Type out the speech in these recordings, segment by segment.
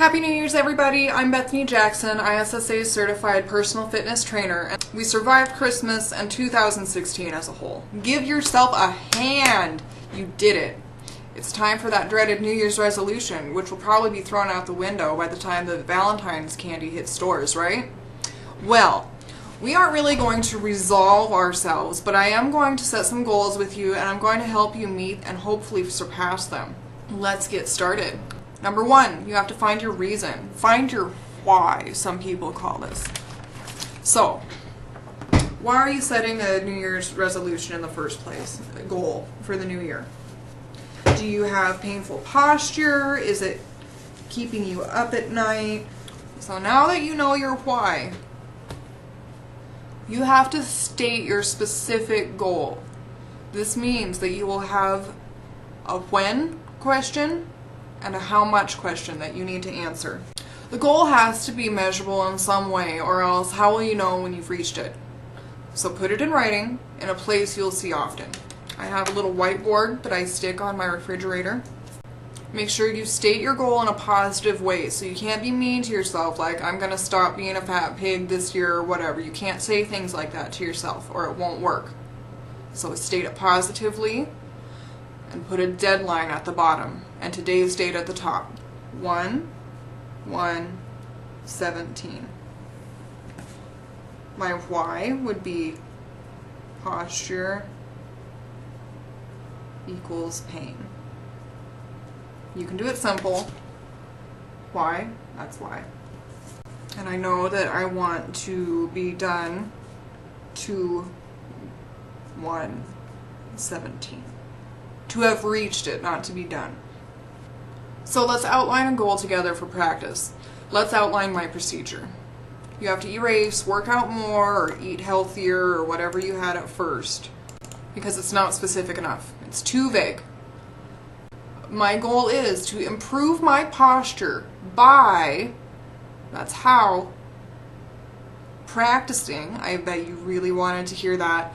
Happy New Year's, everybody! I'm Bethany Jackson, ISSA certified personal fitness trainer. We survived Christmas and 2016 as a whole. Give yourself a hand! You did it. It's time for that dreaded New Year's resolution, which will probably be thrown out the window by the time the Valentine's candy hits stores, right? Well, we aren't really going to resolve ourselves, but I am going to set some goals with you, and I'm going to help you meet and hopefully surpass them. Let's get started. Number one, you have to find your reason. Find your why, some people call this. So, why are you setting a New Year's resolution in the first place? A goal for the new year? Do you have painful posture? Is it keeping you up at night? So now that you know your why, you have to state your specific goal. This means that you will have a when question and a how much question that you need to answer. The goal has to be measurable in some way, or else how will you know when you've reached it? So put it in writing in a place you'll see often. I have a little whiteboard that I stick on my refrigerator. Make sure you state your goal in a positive way, so you can't be mean to yourself like, I'm gonna stop being a fat pig this year or whatever. You can't say things like that to yourself or it won't work. So state it positively and put a deadline at the bottom and today's date at the top. 1/1/17. My why would be posture equals pain. You can do it simple. Why? That's why. And I know that I want to be done 2/1/17. To have reached it, not to be done. So let's outline a goal together for practice. Let's outline my procedure. You have to erase, work out more, or eat healthier, or whatever you had at first, because it's not specific enough. It's too vague. My goal is to improve my posture by, that's how, practicing, I bet you really wanted to hear that,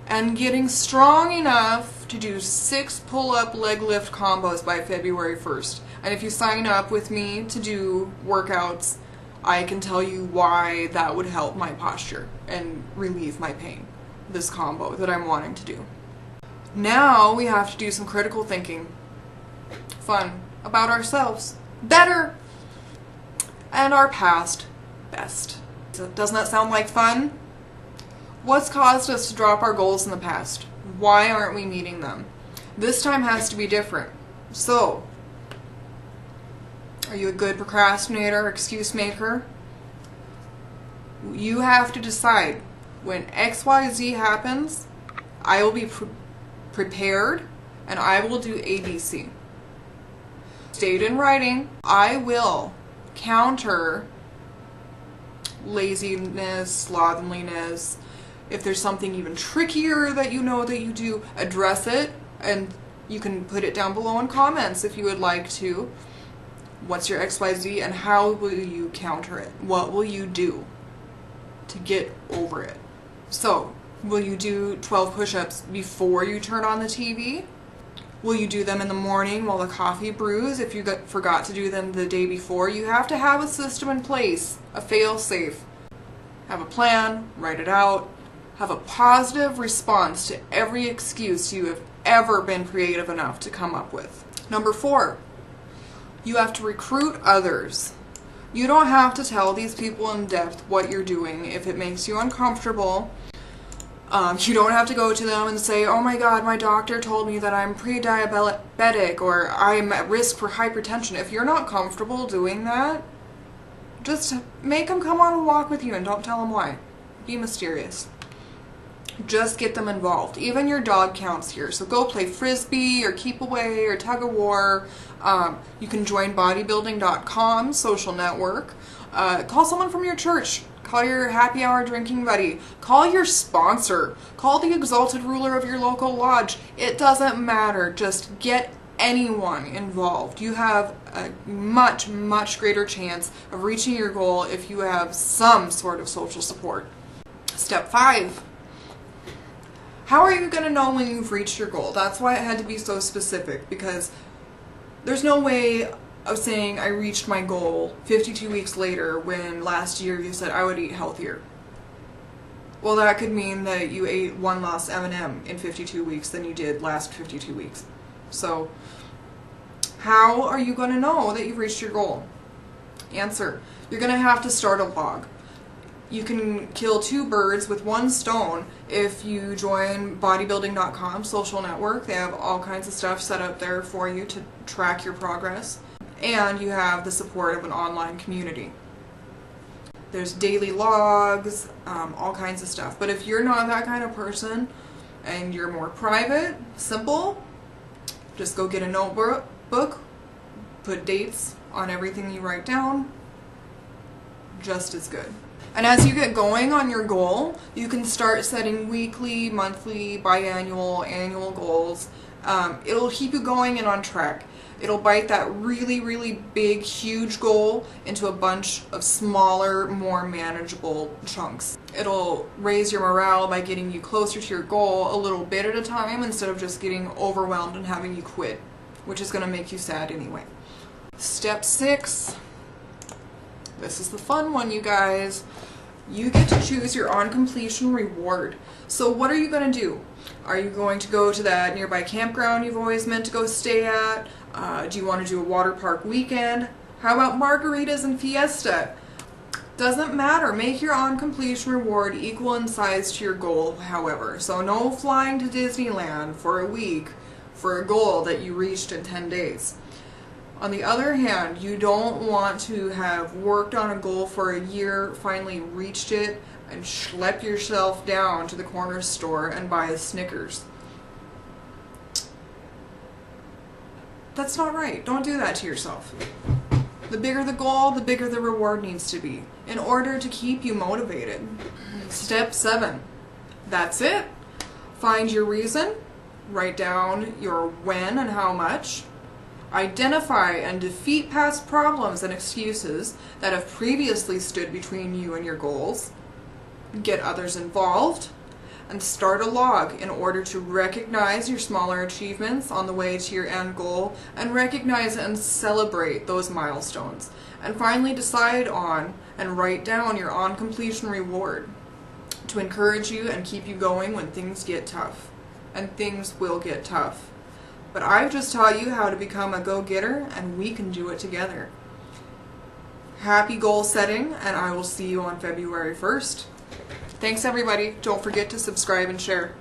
and getting strong enough to do 6 pull-up leg lift combos by February 1st. And if you sign up with me to do workouts, I can tell you why that would help my posture and relieve my pain, this combo that I'm wanting to do. Now we have to do some critical thinking. Fun about ourselves. Better! And our past. Best. Doesn't that sound like fun? What's caused us to drop our goals in the past? Why aren't we meeting them? This time has to be different. So, are you a good procrastinator, excuse maker? You have to decide, when XYZ happens, I will be prepared and I will do ABC. State in writing, I will counter laziness, slovenliness. If there's something even trickier that you know that you do, address it, and you can put it down below in comments if you would like to. What's your XYZ and how will you counter it? What will you do to get over it? So, will you do 12 push-ups before you turn on the TV? Will you do them in the morning while the coffee brews if you forgot to do them the day before? You have to have a system in place, a fail-safe. Have a plan, write it out, have a positive response to every excuse you have ever been creative enough to come up with. Number 4, you have to recruit others. You don't have to tell these people in depth what you're doing if it makes you uncomfortable. You don't have to go to them and say, oh my god, my doctor told me that I'm pre-diabetic or I'm at risk for hypertension. If you're not comfortable doing that, just make them come on a walk with you and don't tell them why. Be mysterious. Just get them involved. Even your dog counts here. So go play frisbee or keep away or tug of war. You can join bodybuilding.com social network. Call someone from your church. Call your happy hour drinking buddy. Call your sponsor. Call the exalted ruler of your local lodge. It doesn't matter. Just get anyone involved. You have a much, much greater chance of reaching your goal if you have some sort of social support. Step 5. How are you going to know when you've reached your goal? That's why it had to be so specific, because there's no way of saying I reached my goal 52 weeks later when last year you said I would eat healthier. Well, that could mean that you ate one less M&M in 52 weeks than you did last 52 weeks. So, how are you going to know that you've reached your goal? Answer: you're going to have to start a log. You can kill two birds with one stone if you join bodybuilding.com social network. They have all kinds of stuff set up there for you to track your progress. And you have the support of an online community. There's daily logs, all kinds of stuff. But if you're not that kind of person and you're more private, simple, just go get a notebook, put dates on everything you write down, just as good. And as you get going on your goal, you can start setting weekly, monthly, biannual, annual goals. It'll keep you going and on track. It'll bite that really, really big, huge goal into a bunch of smaller, more manageable chunks. It'll raise your morale by getting you closer to your goal a little bit at a time instead of just getting overwhelmed and having you quit, which is going to make you sad anyway. Step 6. This is the fun one, you guys. You get to choose your on-completion reward. So what are you going to do? Are you going to go to that nearby campground you've always meant to go stay at? Do you want to do a water park weekend? How about margaritas and fiesta? Doesn't matter. Make your on-completion reward equal in size to your goal, however. So no flying to Disneyland for a week for a goal that you reached in 10 days. On the other hand, you don't want to have worked on a goal for a year, finally reached it, and schlep yourself down to the corner store and buy a Snickers. That's not right. Don't do that to yourself. The bigger the goal, the bigger the reward needs to be in order to keep you motivated. Step 7. That's it. Find your reason. Write down your when and how much. Identify and defeat past problems and excuses that have previously stood between you and your goals. Get others involved. And start a log in order to recognize your smaller achievements on the way to your end goal and recognize and celebrate those milestones. And finally decide on and write down your on-completion reward to encourage you and keep you going when things get tough. And things will get tough. But I've just taught you how to become a go-getter, and we can do it together. Happy goal setting, and I will see you on February 1st. Thanks everybody. Don't forget to subscribe and share.